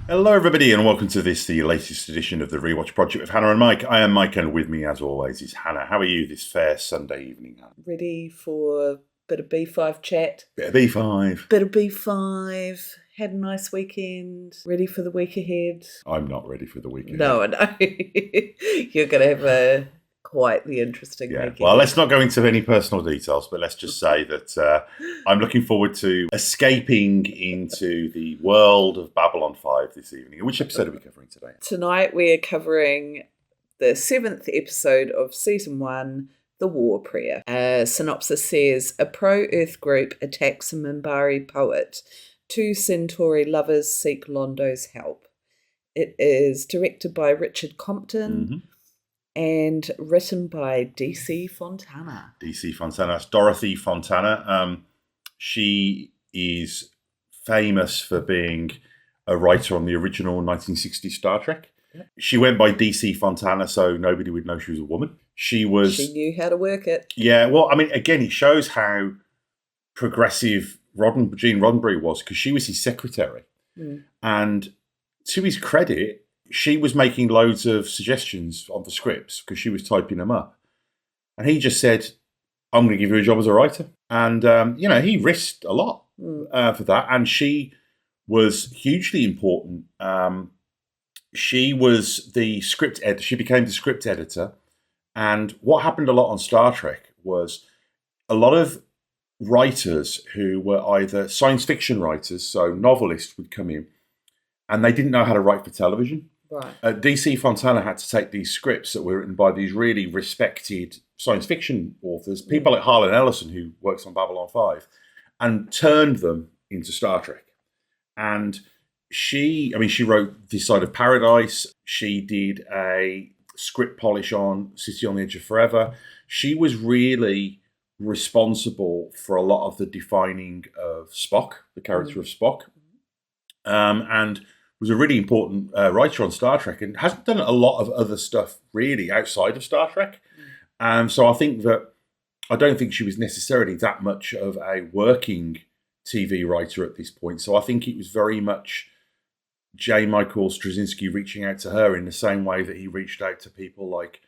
Hello everybody and welcome to the latest edition of the Rewatch Project with Hannah and Mike. I am Mike and with me as always is Hannah. How are you this fair Sunday evening, Hannah? Ready for a bit of B5 chat. Bit of B5. Bit of B5. Had a nice weekend. Ready for the week ahead. I'm not ready for the weekend. No, I know. You're going to have quite the interesting weekend. Well, let's not go into any personal details, but let's just say that I'm looking forward to escaping into the world of Babylon 5 this evening. Which episode are we covering today? Tonight we are covering the 7th episode of Season 1, The War Prayer. Synopsis says, a pro-Earth group attacks a Minbari poet. 2 Centauri lovers seek Londo's help. It is directed by Richard Compton and written by DC Fontana. DC Fontana. That's Dorothy Fontana. She is famous for being a writer on the original 1960 Star Trek. Yep. She went by DC Fontana, so nobody would know she was a woman. She knew how to work it. Yeah, well, I mean, again, it shows how progressive Gene Roddenberry was, because she was his secretary. And to his credit, she was making loads of suggestions on the scripts because she was typing them up. And he just said, I'm going to give you a job as a writer. And, he risked a lot for that. And she was hugely important. She was the script editor. She became the script editor. And what happened a lot on Star Trek was a lot of writers who were either science fiction writers, so novelists would come in, and they didn't know how to write for television. Right. DC Fontana had to take these scripts that were written by these really respected science fiction authors, people like Harlan Ellison, who works on Babylon 5, and turned them into Star Trek. And she wrote This Side of Paradise. She did a script polish on City on the Edge of Forever. She was really responsible for a lot of the defining of Spock, the character of Spock, and was a really important writer on Star Trek, and hasn't done a lot of other stuff really outside of Star Trek. So I don't think she was necessarily that much of a working TV writer at this point. So I think it was very much J. Michael Straczynski reaching out to her in the same way that he reached out to people like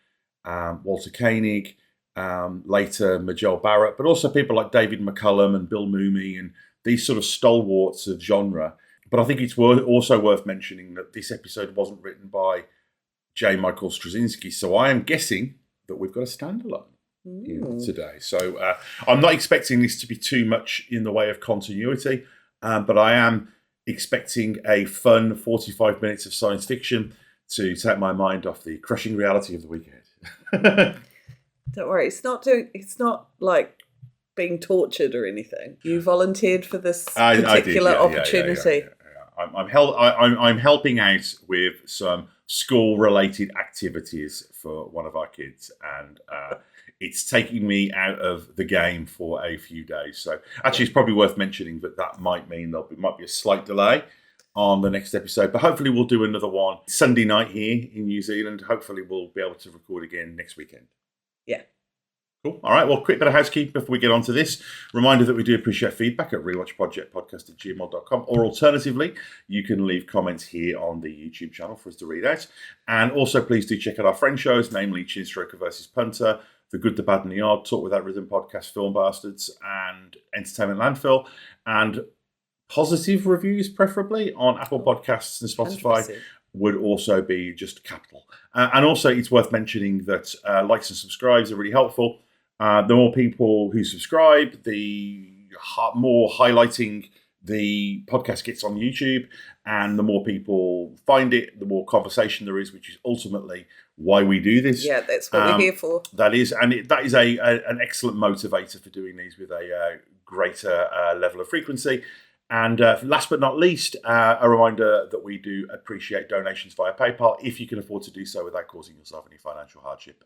Walter Koenig, later Majel Barrett, but also people like David McCullum and Bill Mumy and these sort of stalwarts of genre. But I think it's also worth mentioning that this episode wasn't written by J. Michael Straczynski, so I am guessing that we've got a standalone today. So I'm not expecting this to be too much in the way of continuity, but I am expecting a fun 45 minutes of science fiction to take my mind off the crushing reality of the weekend. Don't worry, it's not like being tortured or anything. You volunteered for this particular opportunity. I'm helping out with some school-related activities for one of our kids, and it's taking me out of the game for a few days. So actually, it's probably worth mentioning that might mean there might be a slight delay on the next episode, but hopefully we'll do another one Sunday night here in New Zealand. Hopefully we'll be able to record again next weekend. Yeah. Cool. All right. Well, quick bit of housekeeping before we get on to this. Reminder that we do appreciate feedback at rewatchprojectpodcast@gmail.com, or alternatively, you can leave comments here on the YouTube channel for us to read out. And also, please do check out our friend shows, namely Chinstroker versus Punter, The Good, the Bad and the Odd, Talk Without Rhythm podcast, Film Bastards, and Entertainment Landfill, and positive reviews, preferably on Apple Podcasts and Spotify. 100%. Would also be just capital. And also, it's worth mentioning that likes and subscribes are really helpful. The more people who subscribe, the more highlighting the podcast gets on YouTube, and the more people find it, the more conversation there is, which is ultimately why we do this. Yeah, that's what we're here for. That is, and that is an excellent motivator for doing these with a greater level of frequency. And last but not least, a reminder that we do appreciate donations via PayPal if you can afford to do so without causing yourself any financial hardship.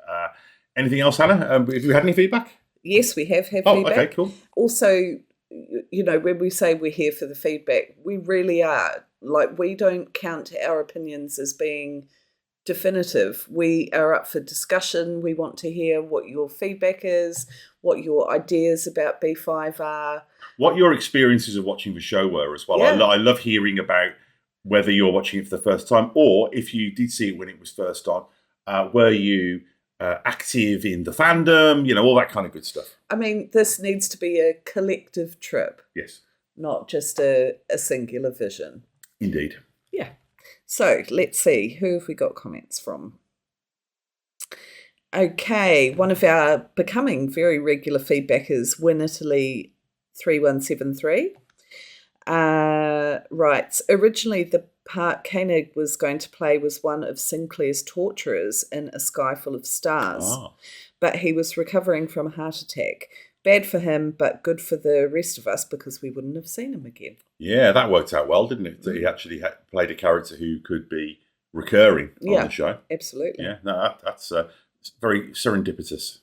Anything else, Hannah? Have you had any feedback? Yes, we have feedback. Okay, cool. Also, when we say we're here for the feedback, we really are. Like, we don't count our opinions as being definitive. We are up for discussion. We want to hear what your feedback is, what your ideas about B5 are. What your experiences of watching the show were as well. Yeah. I love hearing about whether you're watching it for the first time or if you did see it when it was first on, were you active in the fandom, all that kind of good stuff. I mean, this needs to be a collective trip. Yes. Not just a singular vision. Indeed. Yeah. So let's see. Who have we got comments from? Okay. One of our becoming very regular feedbackers, Winitaly 3173, writes, originally the part Koenig was going to play was one of Sinclair's torturers in A Sky Full of Stars, but he was recovering from a heart attack. Bad for him, but good for the rest of us because we wouldn't have seen him again. Yeah, that worked out well, didn't it? That he actually played a character who could be recurring on the show. Absolutely. Yeah, no, that's very serendipitous.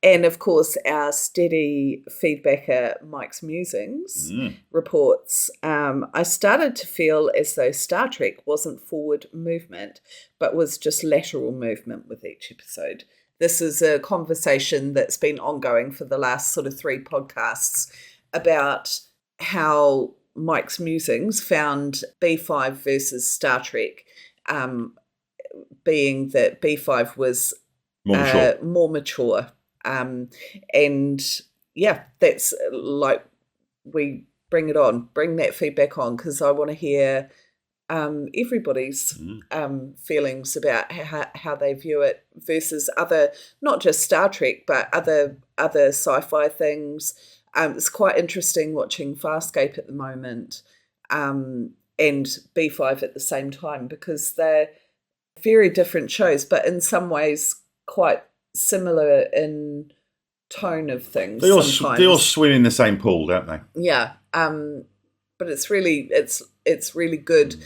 And of course, our steady feedbacker, Mike's Musings, reports, I started to feel as though Star Trek wasn't forward movement, but was just lateral movement with each episode. This is a conversation that's been ongoing for the last sort of 3 podcasts about how Mike's Musings found B5 versus Star Trek, being that B5 was more mature. And yeah, that's like, we bring that feedback on, because I want to hear everybody's feelings about how they view it versus other, not just Star Trek, but other sci-fi things. It's quite interesting watching Farscape at the moment and B5 at the same time, because they're very different shows, but in some ways quite similar in tone of things. They all swim in the same pool, don't they? Yeah. But it's really good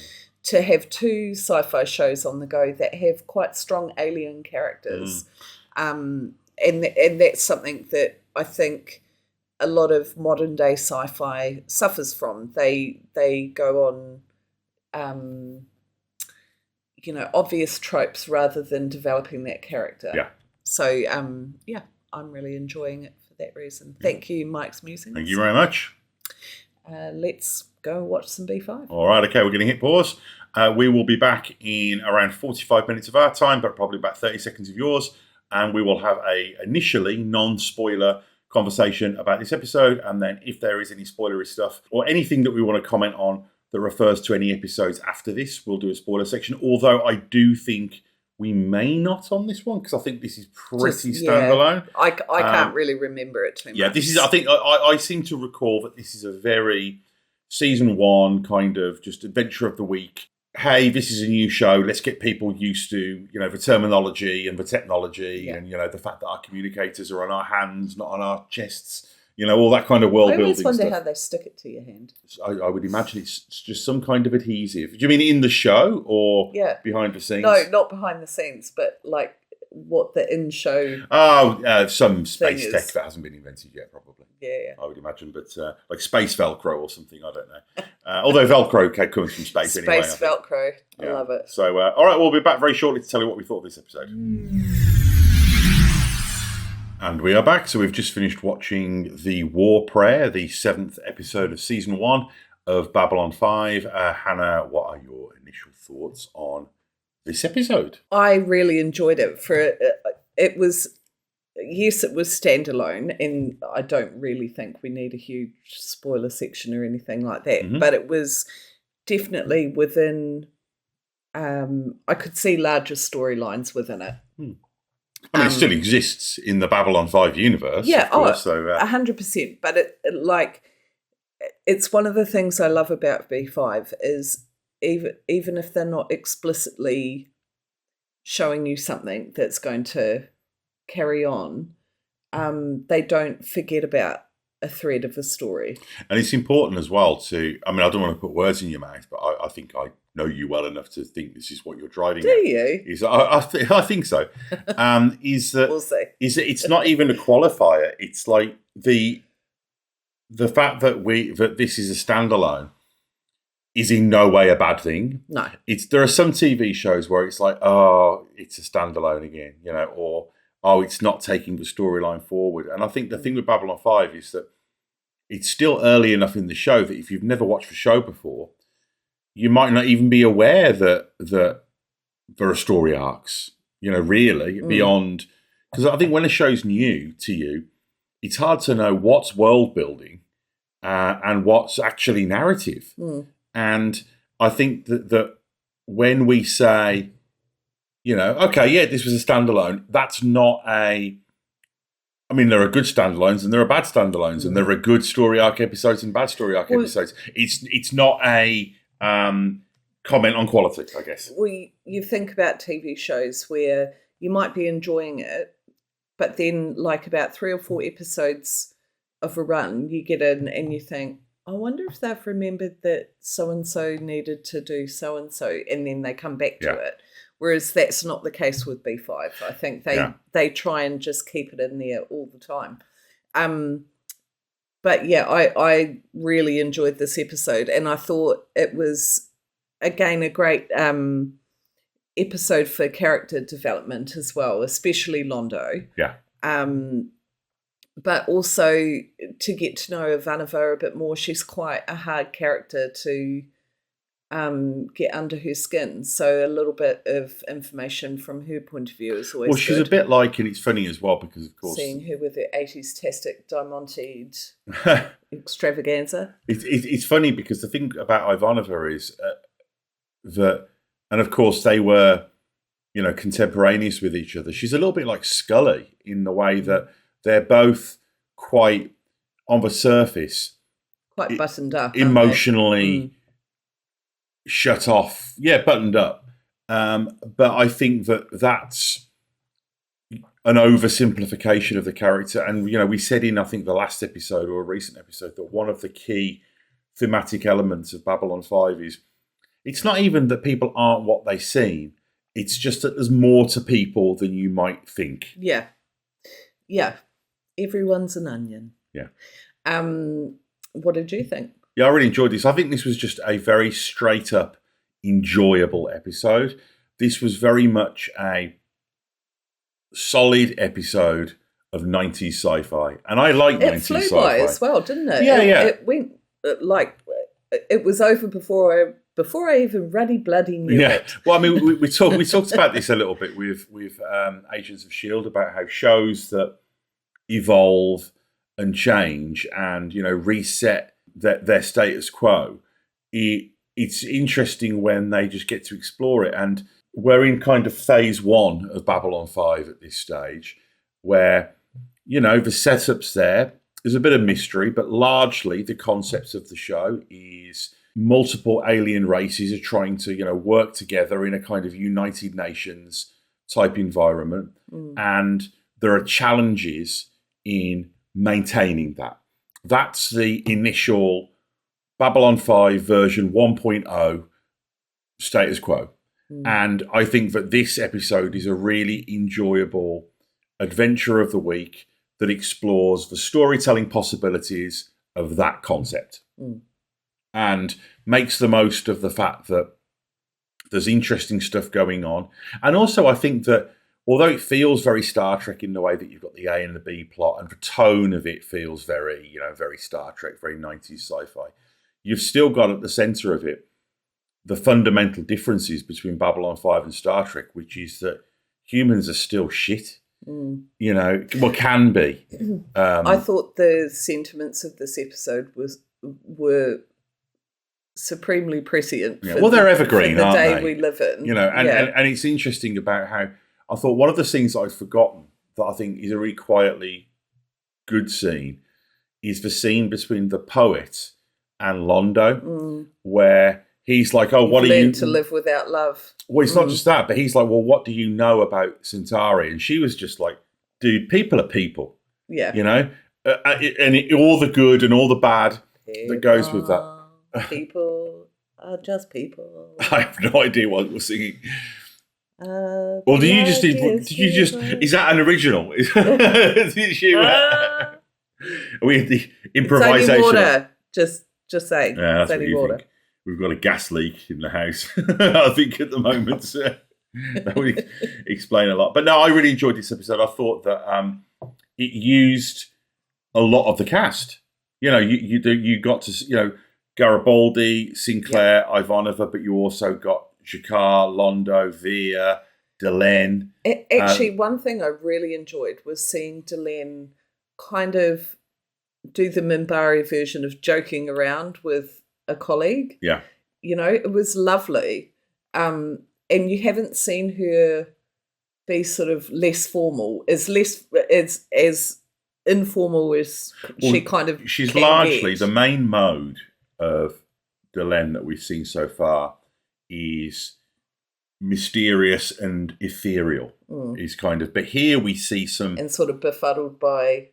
to have 2 sci-fi shows on the go that have quite strong alien characters. And that's something that I think a lot of modern day sci-fi suffers from. They go on obvious tropes rather than developing that character. Yeah. So I'm really enjoying it for that reason. Thank you, Mike's Musings. Thank you very much. Let's go watch some B5. All right, okay, we're going to hit pause. We will be back in around 45 minutes of our time, but probably about 30 seconds of yours, and we will have a initially non-spoiler conversation about this episode, and then if there is any spoilery stuff or anything that we want to comment on that refers to any episodes after this, we'll do a spoiler section, although I do think we may not on this one, because I think this is pretty standalone. I can't really remember it too much. Yeah, this is, I think, I seem to recall that this is a very season 1 kind of just adventure of the week. Hey, this is a new show. Let's get people used to, the terminology and the technology and, the fact that our communicators are on our hands, not on our chests. All that kind of world building stuff. I always wonder how they stick it to your hand. I would imagine it's just some kind of adhesive. Do you mean in the show or behind the scenes? No, not behind the scenes, but like what the in-show. Some space tech that hasn't been invented yet, probably. Yeah. I would imagine, but like space Velcro or something, I don't know. Although Velcro comes from space anyway. Space Velcro, I love it. So, all right, we'll be back very shortly to tell you what we thought of this episode. And we are back. So we've just finished watching The War Prayer, the 7th episode of season 1 of Babylon 5. Hannah, what are your initial thoughts on this episode? I really enjoyed it. It was standalone, and I don't really think we need a huge spoiler section or anything like that. But it was definitely within. I could see larger storylines within it. I mean, it still exists in the Babylon 5 universe. Yeah, of course, so 100%. But it's one of the things I love about B5 is even if they're not explicitly showing you something that's going to carry on, they don't forget about a thread of a story. And it's important as well to, I don't want to put words in your mouth, but I think I know you well enough to think this is what you're driving at. Do you? I think so. Is that we'll see. Is that it's not even a qualifier. It's like the fact that this is a standalone is in no way a bad thing. No. There are some TV shows where it's like, oh, it's a standalone again, or oh, it's not taking the storyline forward. And I think the thing with Babylon 5 is that it's still early enough in the show that if you've never watched the show before, you might not even be aware that there are story arcs, really beyond. Because I think when a show's new to you, it's hard to know what's world building and what's actually narrative. And I think that when we say, okay, yeah, this was a standalone, that's not a. I mean, there are good standalones and there are bad standalones, and there are good story arc episodes and bad story arc episodes. It's not a comment on quality, I guess. You think about TV shows where you might be enjoying it, but then like about 3 or 4 episodes of a run, you get in and you think, I wonder if they've remembered that so-and-so needed to do so-and-so, and then they come back to it. Whereas that's not the case with B5. I think they try and just keep it in there all the time. But yeah, I really enjoyed this episode, and I thought it was, again, a great episode for character development as well, especially Londo. Yeah. But also to get to know Ivanova a bit more. She's quite a hard character to get under her skin. So a little bit of information from her point of view is always Well, she's good. a bit like, and it's funny as well because, of course... Seeing her with her 80s-tastic diamantid extravaganza. It's funny because the thing about Ivanova is that, and of course they were, contemporaneous with each other. She's a little bit like Scully in the way that they're both quite, on the surface... Quite buttoned up. Emotionally... shut off, buttoned up. But I think that's an oversimplification of the character. And, we said in, I think, the last episode or a recent episode that one of the key thematic elements of Babylon 5 is it's not even that people aren't what they seem. It's just that there's more to people than you might think. Yeah. Yeah. Everyone's an onion. Yeah. What did you think? Yeah, I really enjoyed this. I think this was just a very straight up, enjoyable episode. This was very much a solid episode of 90s sci-fi. And I like 90s sci-fi. It flew by as well, didn't it? Yeah, It went it was over before I even bloody knew it. Well, I mean, we talked about this a little bit with Agents of S.H.I.E.L.D. about how shows that evolve and change and, reset their status quo, it's interesting when they just get to explore it. And we're in kind of phase 1 of Babylon 5 at this stage, where, the setup's there's a bit of mystery, but largely the concept of the show is multiple alien races are trying to, work together in a kind of United Nations type environment. And there are challenges in maintaining that. That's the initial Babylon 5 version 1.0 status quo. And I think that this episode is a really enjoyable adventure of the week that explores the storytelling possibilities of that concept and makes the most of the fact that there's interesting stuff going on. And also I think that although it feels very Star Trek in the way that you've got the A and the B plot, and the tone of it feels very, very Star Trek, very 90s sci-fi, you've still got at the centre of it the fundamental differences between Babylon 5 and Star Trek, which is that humans are still shit. Can be. I thought the sentiments of this episode were supremely prescient. They're evergreen, for the day they? we live in. And it's interesting about how I thought one of the scenes that I'd forgotten that I think is a really quietly good scene is the scene between the poet and Londo, where he's like, "Oh, what are you to live without love?" Well, it's not just that, but he's like, "Well, what do you know about Centauri?" And she was just like, "Dude, people are people." Yeah, all the good and all the bad that goes with that. People are just people. I have no idea what we're singing. Or did you just? Is that an original? Did you? We had the improvisation. It's only water. Just saying. Yeah, that's it's only what you water. think. We've got a gas leak in the house. I think at the moment that would explain a lot. But no, I really enjoyed this episode. I thought that it used a lot of the cast. You got to Garibaldi, Sinclair, Ivanova, but you also got Jakar, Londo, Veer, Delenn. Actually, one thing I really enjoyed was seeing Delenn kind of do the Minbari version of joking around with a colleague. Yeah. You know, it was lovely. And you haven't seen her be sort of less formal, as informal as she kind of she's can largely get. the main mode of Delenn that we've seen so far is mysterious and ethereal. Is kind of, but here we see some and sort of befuddled by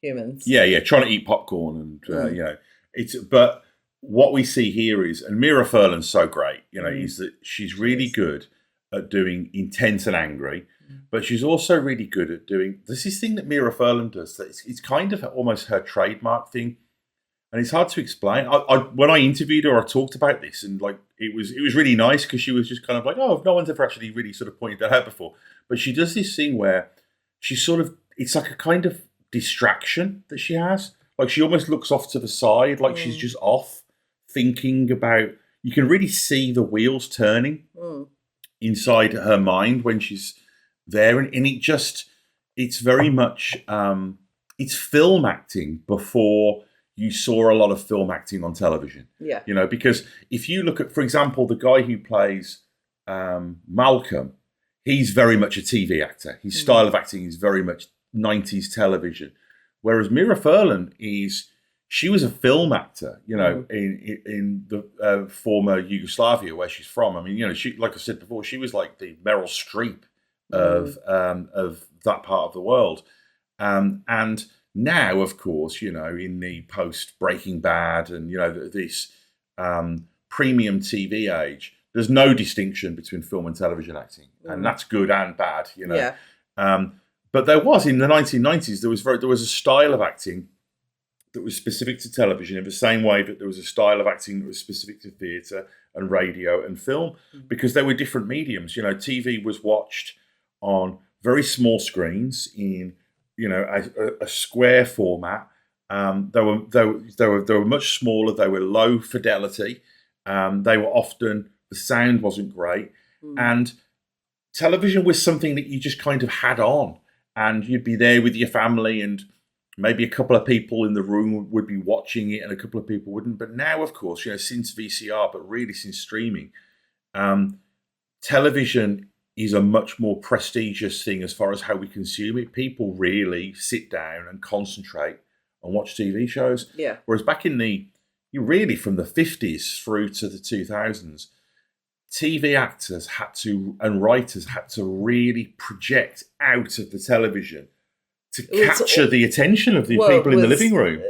humans. Yeah, trying to eat popcorn and you know, it's. But what we see here is, and Mira Furlan's so great, you know, is that she's really good at doing intense and angry, but she's also really good at doing this thing that Mira Furlan does. That it's kind of almost her trademark thing, and it's hard to explain. When I interviewed her, I talked about this, and like it was really nice because she was just kind of like, oh, no one's ever actually really sort of pointed that out before. But she does this thing where she sort of, it's like a kind of distraction that she has. Like she almost looks off to the side, like she's just off thinking about, you can really see the wheels turning inside her mind when she's there. And it's very much, it's film acting before you saw a lot of film acting on television. Yeah. You know, because if you look at, for example, the guy who plays Malcolm, he's very much a TV actor. His style of acting is very much 90s television. Whereas Mira Furlan she was a film actor, you know, in the former Yugoslavia where she's from. I mean, you know, she, like I said before, she was like the Meryl Streep of that part of the world. And now, of course, you know, in the post Breaking Bad and, you know, this premium TV age, there's no distinction between film and television acting, and that's good and bad, you know. Yeah. But there was, in the 1990s, there was a style of acting that was specific to television in the same way that there was a style of acting that was specific to theatre and radio and film, because they were different mediums. You know, TV was watched on very small screens in, you know, a square format. They were much smaller. They were low fidelity. They were often, the sound wasn't great, and television was something that you just kind of had on, and you'd be there with your family, and maybe a couple of people in the room would be watching it, and a couple of people wouldn't. But now, of course, you know, since VCR, but really since streaming, television is a much more prestigious thing as far as how we consume it. People really sit down and concentrate and watch TV shows. Yeah. Whereas back in really from the 50s through to the 2000s, TV actors and writers had to really project out of the television to capture the attention of the people in the living room.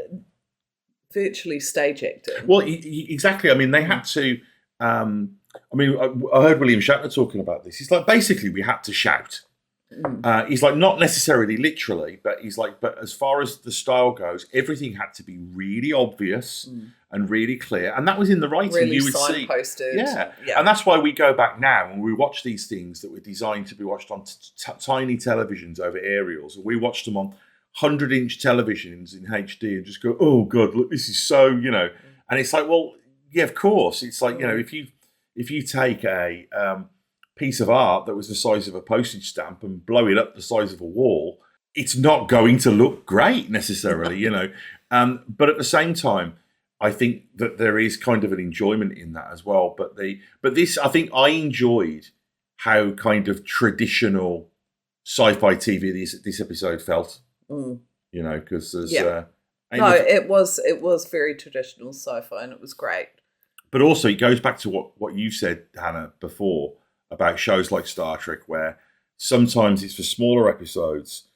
Virtually stage acting. Well, exactly. I mean, they had to. I heard William Shatner talking about this. He's like, basically, we had to shout. He's like, not necessarily literally, but he's like, but as far as the style goes, everything had to be really obvious and really clear. And that was in the writing. Really you would signposted. Yeah. And that's why we go back now and we watch these things that were designed to be watched on tiny televisions over aerials. We watched them on 100-inch televisions in HD and just go, oh God, look, this is so, you know. And it's like, well, yeah, of course. It's like, you know, if you take a piece of art that was the size of a postage stamp and blow it up the size of a wall, it's not going to look great necessarily, you know. But at the same time, I think that there is kind of an enjoyment in that as well. But this, I think I enjoyed how kind of traditional sci-fi TV this episode felt. You know, because there's it was very traditional sci-fi, and it was great. But also, it goes back to what you said, Hannah, before about shows like Star Trek, where sometimes it's for smaller episodes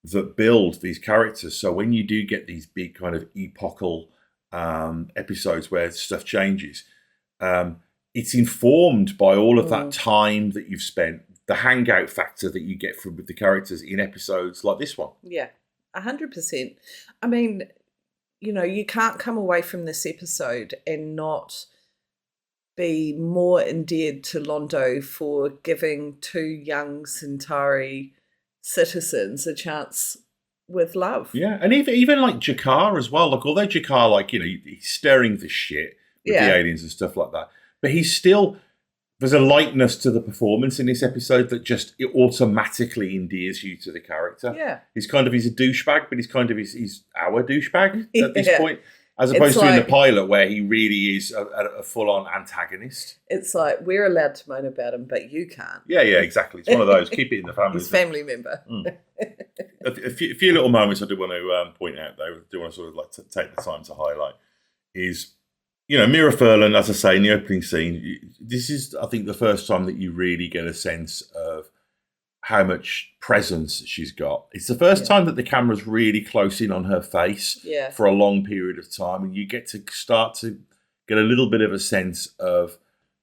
that build these characters. So when you do get these big kind of epochal episodes where stuff changes, it's informed by all of that time that you've spent, the hangout factor that you get with the characters in episodes like this one. Yeah, 100%. I mean, you know, you can't come away from this episode and not be more endeared to Londo for giving two young Centauri citizens a chance with love. Yeah, and even like Jakar as well. Like, although Jakar, like, you know, he's stirring the shit, with the aliens and stuff like that. But he's still, there's a lightness to the performance in this episode that just it automatically endears you to the character. Yeah. He's a douchebag, but he's our douchebag at this point. As opposed to in the pilot where he really is a full-on antagonist. It's like, we're allowed to moan about him, but you can't. Yeah, exactly. It's one of those. Keep it in the family. He's family member. A few little moments I do want to point out, though, I do want to sort of like take the time to highlight, is, Mira Furlan, as I say, in the opening scene, this is, I think, the first time that you really get a sense of how much presence she's got. It's the first time that the camera's really close in on her face for a long period of time, and you get to start to get a little bit of a sense of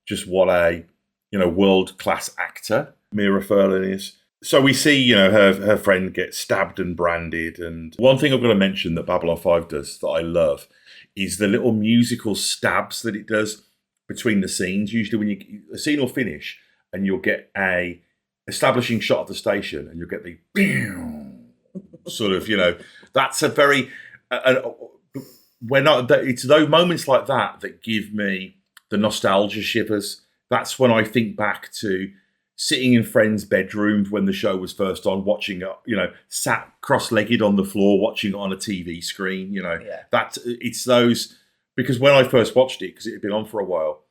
just what a world-class actor Mira Furlan is. So we see, her friend get stabbed and branded, and one thing I've got to mention that Babylon 5 does that I love is the little musical stabs that it does between the scenes. Usually when a scene will finish and you'll get a establishing shot of the station, and you'll get the sort of, that's a very it's those moments like that that give me the nostalgia shivers. That's when I think back to sitting in friends' bedrooms when the show was first on, watching it, sat cross-legged on the floor, watching it on a TV screen, that it's those, because when I first watched it, because it had been on for a while,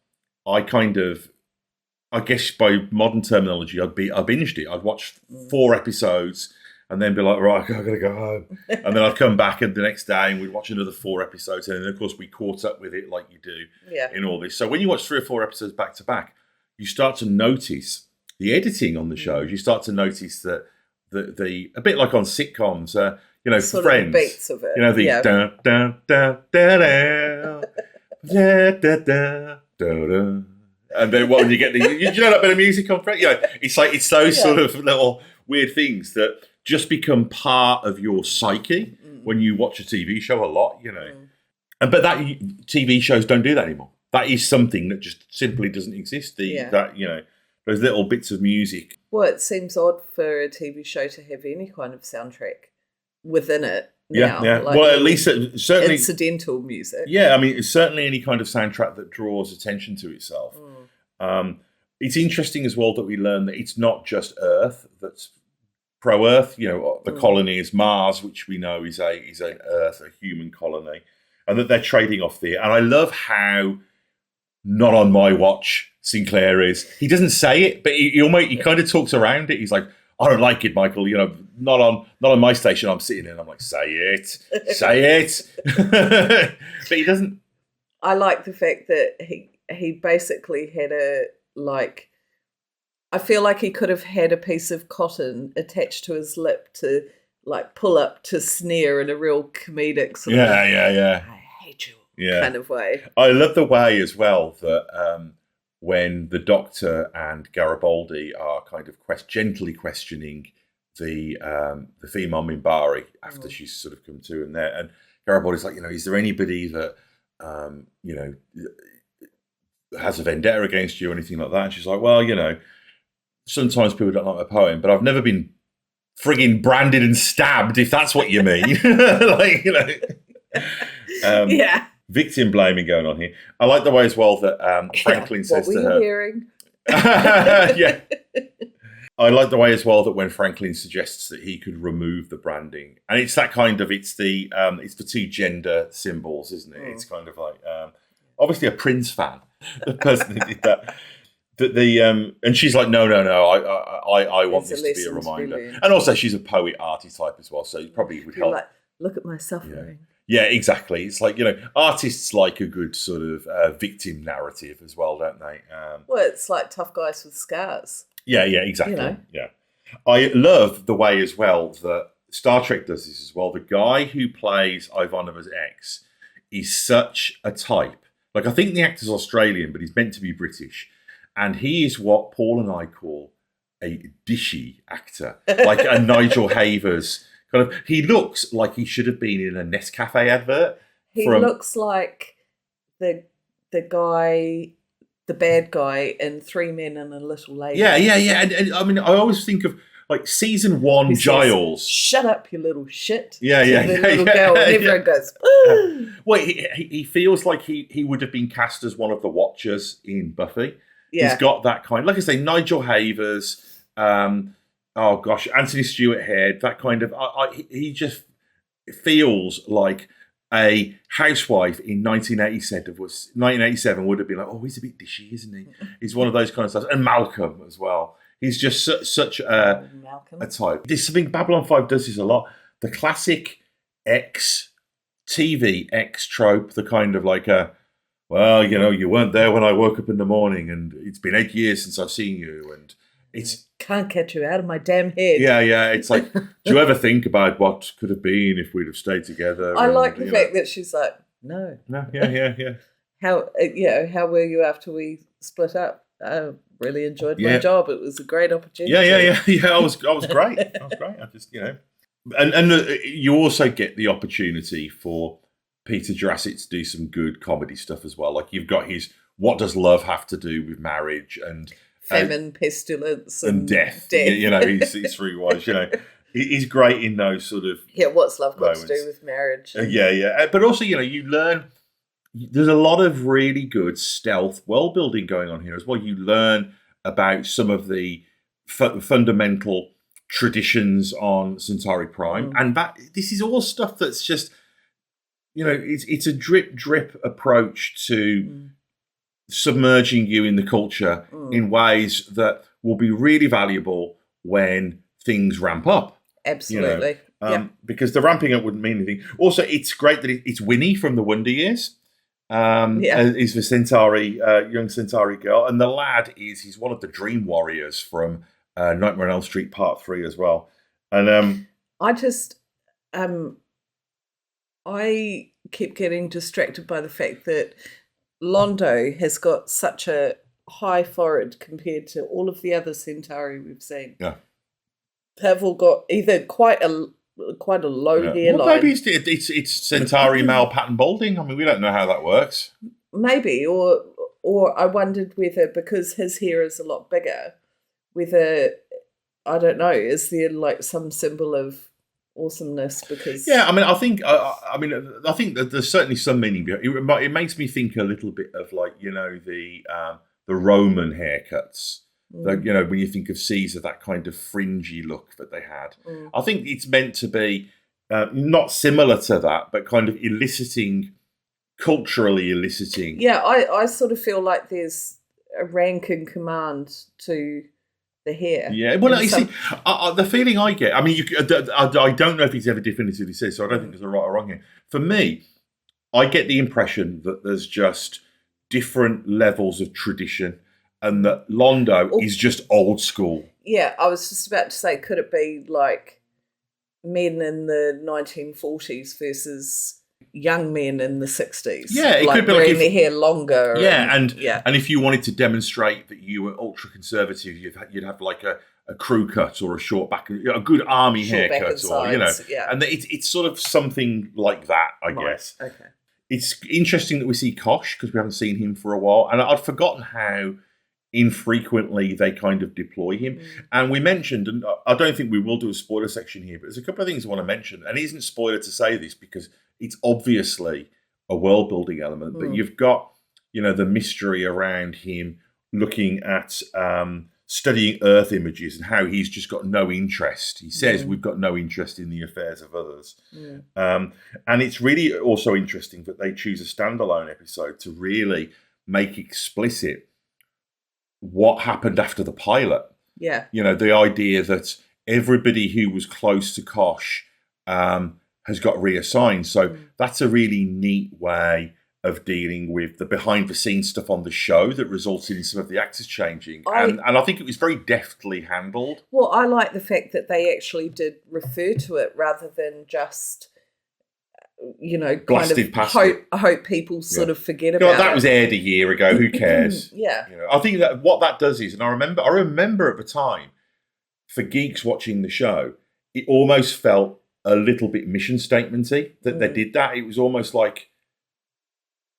I guess by modern terminology, I binged it. I'd watch 4 episodes and then be like, right, I've got to go home. And then I'd come back the next day and we'd watch another 4 episodes. And then, of course, we caught up with it like you do in all this. So when you watch 3 or 4 episodes back to back, you start to notice the editing on the shows. You start to notice that the a bit like on sitcoms, sort Friends. Of beats of it. The da da da da da da da da da. And then when you get that bit of music on Friends? It's those sort of little weird things that just become part of your psyche when you watch a TV show a lot, But that TV shows don't do that anymore. That is something that just simply doesn't exist. Those little bits of music. Well, it seems odd for a TV show to have any kind of soundtrack within it. Now. Yeah. Like, well, at least certainly incidental music. Yeah, I mean, it's certainly any kind of soundtrack that draws attention to itself. It's interesting as well that we learn that it's not just Earth that's pro-Earth. The colony is Mars, which we know is an Earth, a human colony, and that they're trading off there. And I love how not on my watch Sinclair is. He doesn't say it, but he kind of talks around it. He's like, I don't like it, Michael. Not on my station. I'm sitting there and I'm like, say it. But he doesn't. I like the fact that he basically had I feel like he could have had a piece of cotton attached to his lip to pull up to sneer in a real comedic sort of I hate you kind of way. I love the way as well that when the Doctor and Garibaldi are kind of gently questioning the female Minbari after she's sort of come to, and Garibaldi's like, is there anybody that has a vendetta against you or anything like that? And she's like, well, sometimes people don't like my poem, but I've never been frigging branded and stabbed, if that's what you mean. Victim blaming going on here. I like the way as well that Franklin says to her. What were you hearing? Yeah. I like the way as well that when Franklin suggests that he could remove the branding, and it's that kind of it's the 2 gender symbols, isn't it? It's kind of like obviously a Prince fan, the person who did that. And she's like, no, I want this to be a reminder. And also, she's a poet archetype as well, so it probably would help. Look at my suffering. Yeah, exactly. It's like, artists like a good sort of victim narrative as well, don't they? Well, it's like tough guys with scars. Yeah, exactly. Yeah. I love the way as well that Star Trek does this as well. The guy who plays Ivanova's ex is such a type. Like, I think the actor's Australian, but he's meant to be British. And he is what Paul and I call a dishy actor, like a Nigel Havers kind of. He looks like he should have been in a Nescafe advert. He looks like the guy, the bad guy in 3 Men and a Little Lady. Yeah. And I mean, I always think of like season 1 Who says, Giles. "Shut up, you little shit." Yeah, to yeah, the yeah, little yeah, girl, and yeah. everyone goes, "Ooh." Well, he feels like he would have been cast as one of the Watchers in Buffy. Yeah. He's got that kind, like I say, Nigel Havers, oh gosh, Anthony Stewart Head, that kind of, he just feels like a housewife in 1987 would have been like, oh, he's a bit dishy, isn't he? He's one of those kind of stuff. And Malcolm as well. He's just such a type. There's something Babylon 5 does this a lot. The classic TV X trope, the kind of like well, you weren't there when I woke up in the morning, and it's been 8 years since I've seen you, and it's can't get you out of my damn head. Yeah. It's like, do you ever think about what could have been if we'd have stayed together? I like the fact that she's like, no. Yeah. How were you after we split up? I really enjoyed my job. It was a great opportunity. Yeah. I was great. I just, and you also get the opportunity for Peter Jurassic to do some good comedy stuff as well. Like, you've got his "What Does Love Have to Do with Marriage?" and famine, pestilence, and death. He's through wise. He's great in those sort of what's love got moments. to do with marriage? But also, you learn. There's a lot of really good stealth world building going on here as well. You learn about some of the fundamental traditions on Centauri Prime, and this is all stuff that's just, it's a drip approach to submerging you in the culture in ways that will be really valuable when things ramp up. Absolutely. Because the ramping up wouldn't mean anything. Also, it's great that it's Winnie from the Wonder Years. Is the Centauri, young Centauri girl. And the lad he's one of the Dream Warriors from Nightmare on Elm Street Part 3 as well. And I just, I keep getting distracted by the fact that Londo has got such a high forehead compared to all of the other Centauri we've seen. Yeah. They've all got either quite a low hairline. Well, maybe it's Centauri male pattern balding. I mean, we don't know how that works. Maybe, or I wondered whether, because his hair is a lot bigger, whether, I don't know, is there like some symbol of awesomeness? Because I think that there's certainly some meaning behind it. It makes me think a little bit of like the Roman haircuts. When you think of Caesar, that kind of fringy look that they had. I think it's meant to be not similar to that, but kind of culturally eliciting. Yeah, I sort of feel like there's a rank and command to the hair. Yeah, well, you see, the feeling I get, I mean, I don't know if he's ever definitively said, so I don't think there's a right or wrong here. For me, I get the impression that there's just different levels of tradition, and that Londo is just old school. Yeah, I was just about to say, could it be like men in the 1940s versus young men in the 60s? Yeah, it could be wearing their hair longer. Yeah, and if you wanted to demonstrate that you were ultra conservative, you'd have like a crew cut or a short back, a good army haircut, or and it's sort of something like that, I guess. Okay. It's interesting that we see Kosh because we haven't seen him for a while, and I'd forgotten how infrequently they kind of deploy him. And we mentioned, and I don't think we will do a spoiler section here, but there's a couple of things I want to mention, and it isn't spoiler to say this because it's obviously a world building element, but you've got the mystery around him looking at studying Earth images and how he's just got no interest. He says we've got no interest in the affairs of others. And it's really also interesting that they choose a standalone episode to really make explicit what happened after the pilot. Yeah. The idea that everybody who was close to Kosh has got reassigned. So that's a really neat way of dealing with the behind the scenes stuff on the show that resulted in some of the actors changing. And I think it was very deftly handled. Well, I like the fact that they actually did refer to it rather than just blasted past I hope people sort of forget about it. That was aired a year ago. Who cares? Yeah. I think that what that does is, and I remember at the time, for geeks watching the show, it almost felt a little bit mission statementy that they did that. It was almost like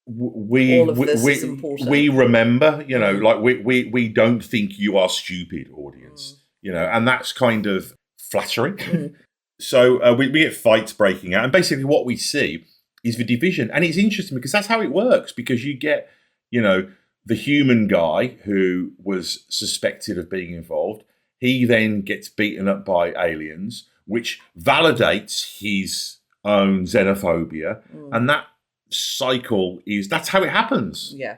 we remember, like we don't think you are stupid, audience. and that's kind of flattering. So we get fights breaking out, and basically what we see is the division. And it's interesting because that's how it works, because you get, the human guy who was suspected of being involved. He then gets beaten up by aliens, which validates his own xenophobia. And that cycle that's how it happens. Yeah.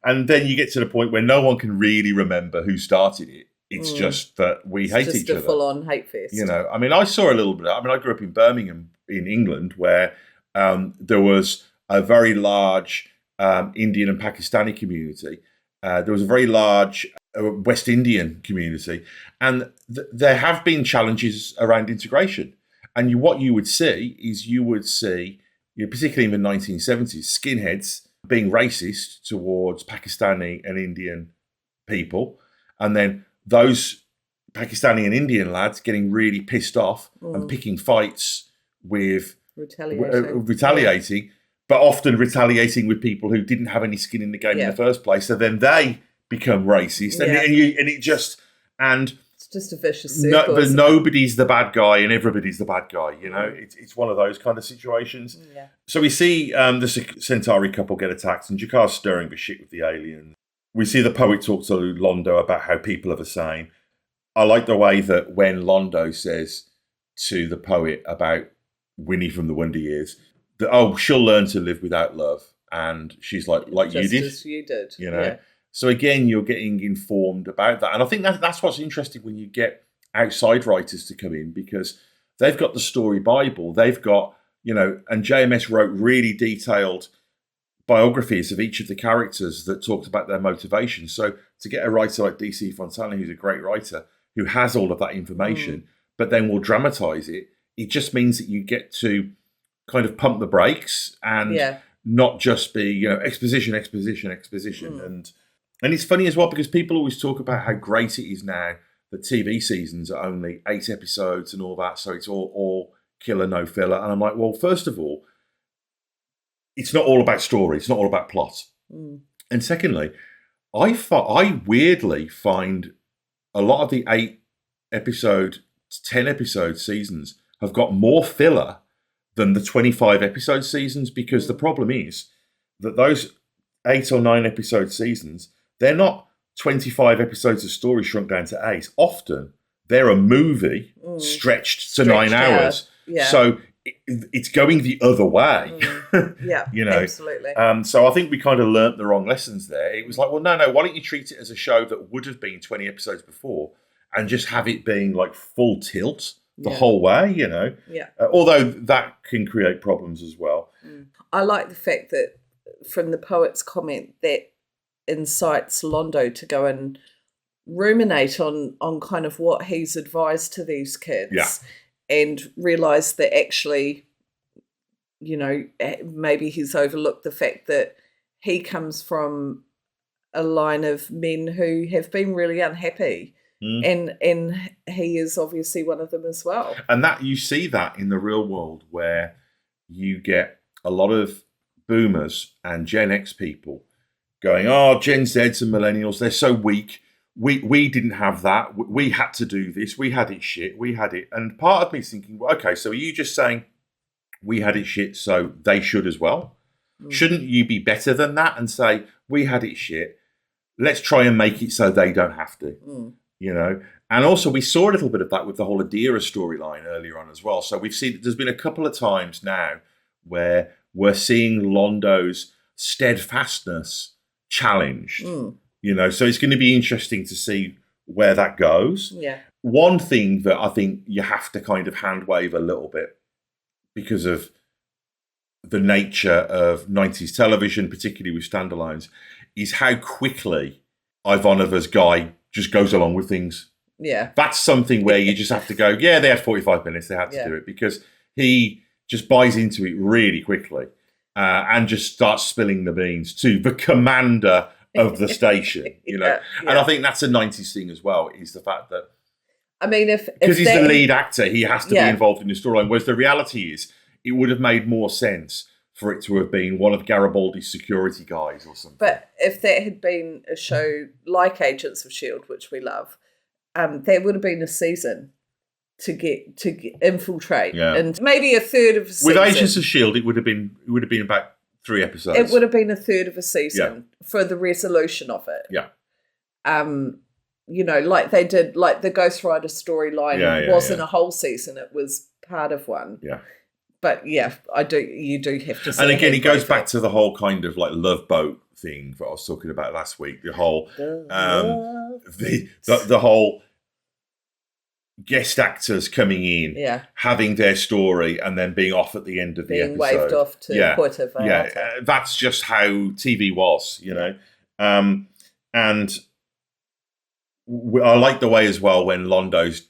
And then you get to the point where no one can really remember who started it. It's just that we hate each other. Just a full-on hate fest. I mean, I saw a little bit. I grew up in Birmingham, in England, where there was a very large Indian and Pakistani community. There was a very large West Indian community, and there have been challenges around integration. And what you would see is particularly in the 1970s, skinheads being racist towards Pakistani and Indian people, and then those Pakistani and Indian lads getting really pissed off and picking fights with retaliating, but often retaliating with people who didn't have any skin in the game in the first place. So then they become racist, and it's just a vicious circle. But nobody's the bad guy and everybody's the bad guy. It's one of those kind of situations. Yeah. So we see the Centauri couple get attacked, and Jakar's stirring the shit with the aliens. We see the poet talk to Londo about how people are the same. I like the way that when Londo says to the poet about Winnie from the Wonder Years, that, she'll learn to live without love. And she's like you did. Just as you did. Yeah. So again, you're getting informed about that. And I think that's what's interesting when you get outside writers to come in, because they've got the story Bible. They've got, and JMS wrote really detailed biographies of each of the characters that talked about their motivations. So to get a writer like DC Fontana, who's a great writer, who has all of that information, but then will dramatize it, it just means that you get to kind of pump the brakes and not just be, exposition. And it's funny as well, because people always talk about how great it is now that TV seasons are only 8 episodes and all that, so it's all killer, no filler. And I'm like, well, first of all, it's not all about story. It's not all about plot. And secondly, I weirdly find a lot of the 8-episode, 10-episode seasons have got more filler than the 25-episode seasons, because the problem is that those 8 or 9 episode seasons, they're not 25 episodes of story shrunk down to 8. Often they're a movie stretched to 9 hours. Yeah. So it's going the other way. Yeah, absolutely. So I think we kind of learnt the wrong lessons there. It was like, well, no, why don't you treat it as a show that would have been 20 episodes before and just have it being like full tilt the whole way, Yeah. Although that can create problems as well. I like the fact that from the poet's comment that incites Londo to go and ruminate on kind of what he's advised to these kids and realise that actually, maybe he's overlooked the fact that he comes from a line of men who have been really unhappy. And he is obviously one of them as well. And that you see that in the real world, where you get a lot of boomers and Gen X people going, Gen Zs and millennials, they're so weak. We didn't have that. We had to do this. We had it shit. We had it. And part of me is thinking, well, okay, so are you just saying we had it shit, so they should as well? Shouldn't you be better than that and say, we had it shit, let's try and make it so they don't have to? And also we saw a little bit of that with the whole Adira storyline earlier on as well. So we've seen, there's been a couple of times now where we're seeing Londo's steadfastness challenged, so it's going to be interesting to see where that goes. One thing that I think you have to kind of hand wave a little bit, because of the nature of 90s television, particularly with standalones, is how quickly Ivanova's guy just goes along with things. That's something where you just have to go, they had 45 minutes, they had to do it, because he just buys into it really quickly and just starts spilling the beans to the commander of the station, And I think that's a 90s thing as well, is the fact that, I mean, because he's the lead actor, he has to be involved in the storyline, whereas the reality is it would have made more sense for it to have been one of Garibaldi's security guys or something. But if that had been a show like Agents of S.H.I.E.L.D., which we love, there would have been a season to get infiltrate, Yeah. and maybe a third of a season. With Agents of S.H.I.E.L.D., it would have been about 3 episodes. It would have been a third of a season for the resolution of it. Yeah. Like they did, like the Ghost Rider storyline wasn't a whole season; it was part of one. Yeah. But yeah, you do have to. And again, it goes back to the whole kind of like Love Boat thing that I was talking about last week. The whole the whole guest actors coming in, having their story, and then being off at the end of the episode. Being waved off to Puerto Vallarta. Yeah, that's just how TV was, you know. And I like the way as well when Londo's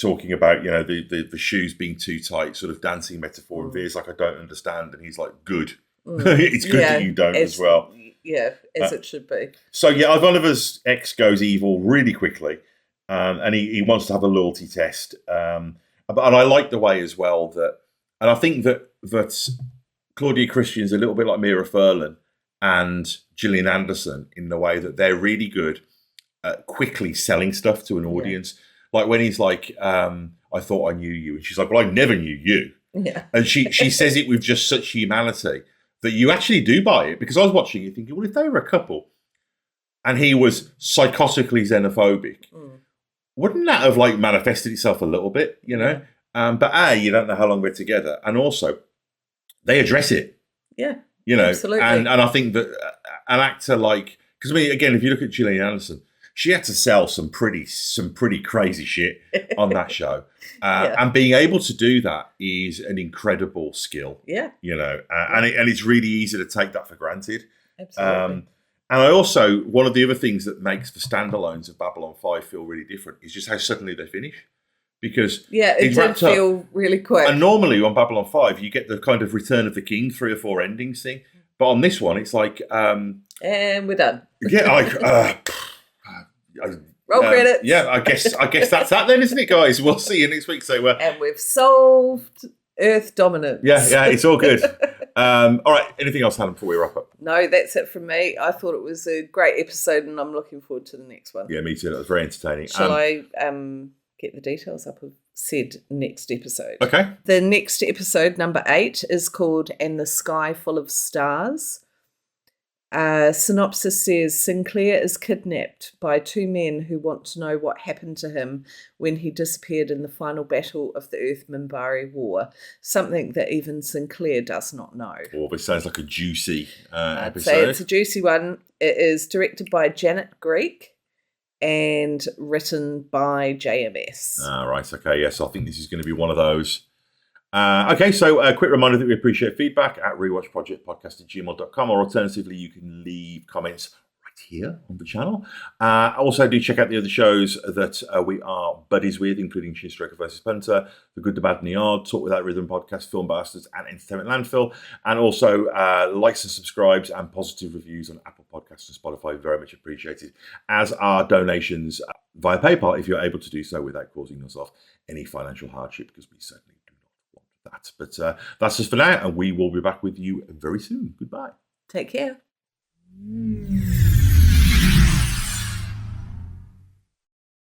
talking about, the shoes being too tight, sort of dancing metaphor, and Veer's like, I don't understand, and he's like, good. It's good that you don't as well. Yeah, as it should be. So Ivan Oliver's ex goes evil really quickly. And he wants to have a loyalty test. And I like the way as well that, and I think that Claudia Christian's a little bit like Mira Furlan and Gillian Anderson in the way that they're really good at quickly selling stuff to an audience. Like when he's like, I thought I knew you. And she's like, well, I never knew you. Yeah. And she says it with just such humanity that you actually do buy it. Because I was watching it thinking, well, if they were a couple and he was psychotically xenophobic, wouldn't that have like manifested itself a little bit, But you don't know how long we're together, and also they address it. Yeah, absolutely. And I think that an actor like, because I mean, again, if you look at Gillian Anderson, she had to sell some pretty crazy shit on that show, and being able to do that is an incredible skill. Yeah, and it's really easy to take that for granted. Absolutely. And I also, one of the other things that makes the standalones of Babylon 5 feel really different is just how suddenly they finish. Because it did feel really quick. And normally on Babylon 5, you get the kind of Return of the King 3 or 4 endings thing. But on this one, it's like... and we're done. Yeah, roll credits. Yeah, I guess that's that then, isn't it, guys? We'll see you next week. So, and we've solved Earth dominance. Yeah, it's all good. All right, anything else, Helen, before we wrap up? No, that's it from me. I thought it was a great episode, and I'm looking forward to the next one. Yeah, me too. That was very entertaining. Shall I get the details up of said next episode? Okay. The next episode, number 8, is called And the Sky Full of Stars. Synopsis says Sinclair is kidnapped by 2 men who want to know what happened to him when he disappeared in the final battle of the Earth-Minbari War, something that even Sinclair does not know. Oh, this sounds like a juicy episode. I'd say it's a juicy one. It is directed by Janet Greek and written by JMS. Right, okay, yes, I think this is going to be one of those. Okay, so a quick reminder that we appreciate feedback at rewatchprojectpodcast@gmail.com, or alternatively, you can leave comments right here on the channel. Also, do check out the other shows that we are buddies with, including Chinstraker vs. Punter, The Good, the Bad, and the Odd, Talk Without Rhythm podcast, Film Bastards, and Entertainment Landfill. And also, likes and subscribes and positive reviews on Apple Podcasts and Spotify, very much appreciated, as are donations via PayPal, if you're able to do so without causing yourself any financial hardship, because we certainly that. But that's just for now, and we will be back with you very soon. Goodbye. Take care.